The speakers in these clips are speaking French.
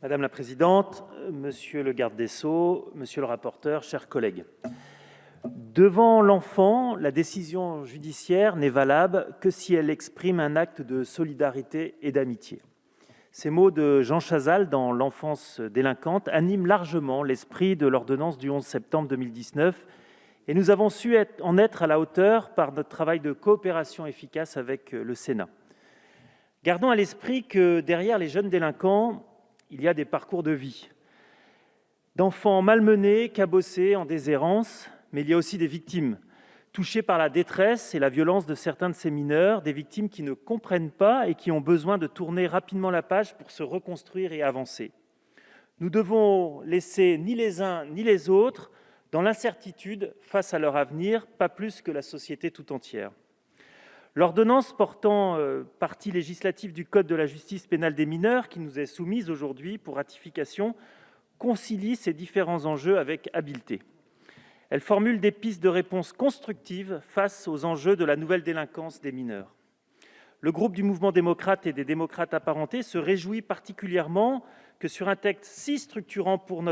Madame la présidente, monsieur le garde des Sceaux, monsieur le rapporteur, chers collègues, devant l'enfant, la décision judiciaire n'est valable que si elle exprime un acte de solidarité et d'amitié. Ces mots de Jean Chazal dans L'enfance délinquante animent largement l'esprit de l'ordonnance du 11 septembre 2019 et nous avons su en être à la hauteur par notre travail de coopération efficace avec le Sénat. Gardons à l'esprit que derrière les jeunes délinquants, il y a des parcours de vie, d'enfants malmenés, cabossés, en déshérence, mais il y a aussi des victimes, touchées par la détresse et la violence de certains de ces mineurs, des victimes qui ne comprennent pas et qui ont besoin de tourner rapidement la page pour se reconstruire et avancer. Nous devons laisser ni les uns ni les autres dans l'incertitude face à leur avenir, pas plus que la société tout entière. L'ordonnance portant partie législative du Code de la justice pénale des mineurs, qui nous est soumise aujourd'hui pour ratification, concilie ces différents enjeux avec habileté. Elle formule des pistes de réponse constructives face aux enjeux de la nouvelle délinquance des mineurs. Le groupe du Mouvement démocrate et des démocrates apparentés se réjouit particulièrement que sur un texte si structurant pour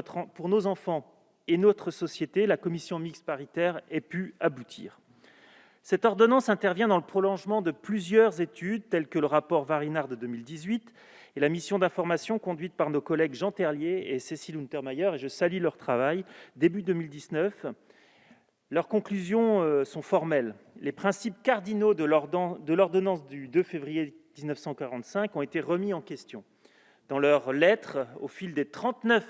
nos enfants et notre société, la commission mixte paritaire ait pu aboutir. Cette ordonnance intervient dans le prolongement de plusieurs études, telles que le rapport Varinard de 2018 et la mission d'information conduite par nos collègues Jean Terlier et Cécile Untermaier, et je salue leur travail, début 2019. Leurs conclusions sont formelles. Les principes cardinaux de l'ordonnance du 2 février 1945 ont été remis en question. Dans leurs lettres, au fil des 39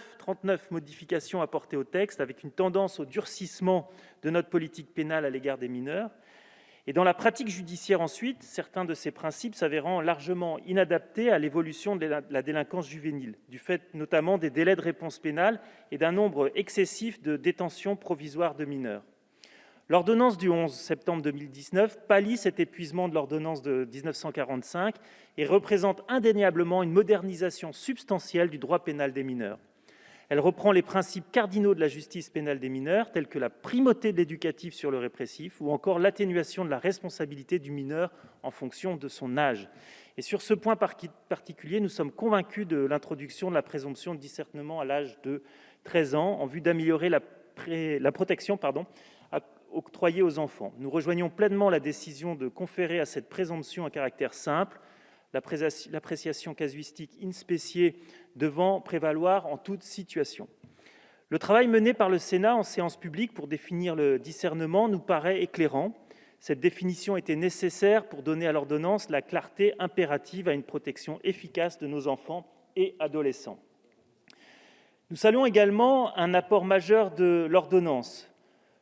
modifications apportées au texte, avec une tendance au durcissement de notre politique pénale à l'égard des mineurs, et dans la pratique judiciaire ensuite, certains de ces principes s'avérant largement inadaptés à l'évolution de la délinquance juvénile, du fait notamment des délais de réponse pénale et d'un nombre excessif de détentions provisoires de mineurs. L'ordonnance du 11 septembre 2019 pallie cet épuisement de l'ordonnance de 1945 et représente indéniablement une modernisation substantielle du droit pénal des mineurs. Elle reprend les principes cardinaux de la justice pénale des mineurs, tels que la primauté de l'éducatif sur le répressif ou encore l'atténuation de la responsabilité du mineur en fonction de son âge. Et sur ce point particulier, nous sommes convaincus de l'introduction de la présomption de discernement à l'âge de 13 ans en vue d'améliorer la protection octroyée aux enfants. Nous rejoignons pleinement la décision de conférer à cette présomption un caractère simple, l'appréciation casuistique in specie devant prévaloir en toute situation. Le travail mené par le Sénat en séance publique pour définir le discernement nous paraît éclairant. Cette définition était nécessaire pour donner à l'ordonnance la clarté impérative à une protection efficace de nos enfants et adolescents. Nous saluons également un apport majeur de l'ordonnance,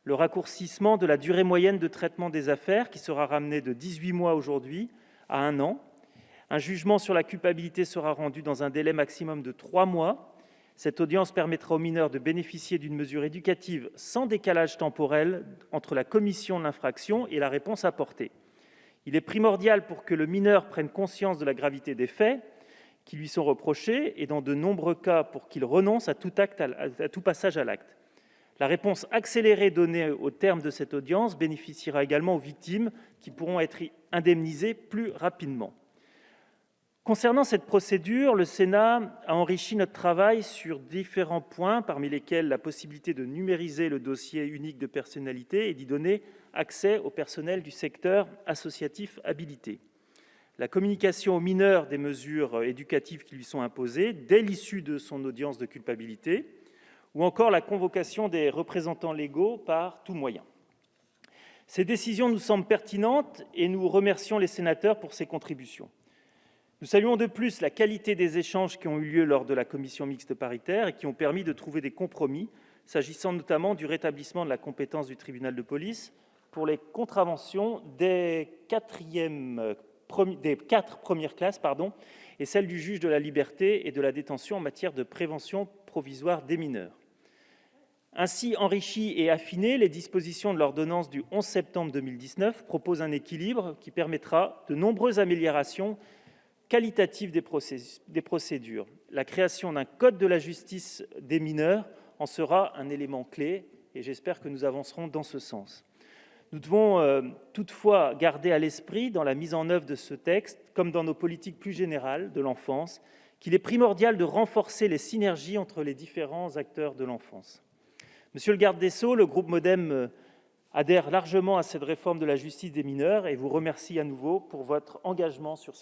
le raccourcissement de la durée moyenne de traitement des affaires qui sera ramenée de 18 mois aujourd'hui à 1 an. Un jugement sur la culpabilité sera rendu dans un délai maximum de 3 mois. Cette audience permettra aux mineurs de bénéficier d'une mesure éducative sans décalage temporel entre la commission de l'infraction et la réponse apportée. Il est primordial pour que le mineur prenne conscience de la gravité des faits qui lui sont reprochés et dans de nombreux cas pour qu'il renonce à tout passage à l'acte. La réponse accélérée donnée au terme de cette audience bénéficiera également aux victimes qui pourront être indemnisées plus rapidement. Concernant cette procédure, le Sénat a enrichi notre travail sur différents points, parmi lesquels la possibilité de numériser le dossier unique de personnalité et d'y donner accès au personnel du secteur associatif habilité. La communication aux mineurs des mesures éducatives qui lui sont imposées dès l'issue de son audience de culpabilité, ou encore la convocation des représentants légaux par tout moyen. Ces décisions nous semblent pertinentes et nous remercions les sénateurs pour ces contributions. Nous saluons de plus la qualité des échanges qui ont eu lieu lors de la commission mixte paritaire et qui ont permis de trouver des compromis, s'agissant notamment du rétablissement de la compétence du tribunal de police pour les contraventions des 4 premières classes et celle du juge de la liberté et de la détention en matière de prévention provisoire des mineurs. Ainsi enrichies et affinées, les dispositions de l'ordonnance du 11 septembre 2019 proposent un équilibre qui permettra de nombreuses améliorations qualitatives des procédures. La création d'un code de la justice des mineurs en sera un élément clé et j'espère que nous avancerons dans ce sens. Nous devons toutefois garder à l'esprit, dans la mise en œuvre de ce texte, comme dans nos politiques plus générales de l'enfance, qu'il est primordial de renforcer les synergies entre les différents acteurs de l'enfance. Monsieur le garde des Sceaux, le groupe MoDem adhère largement à cette réforme de la justice des mineurs et vous remercie à nouveau pour votre engagement sur ce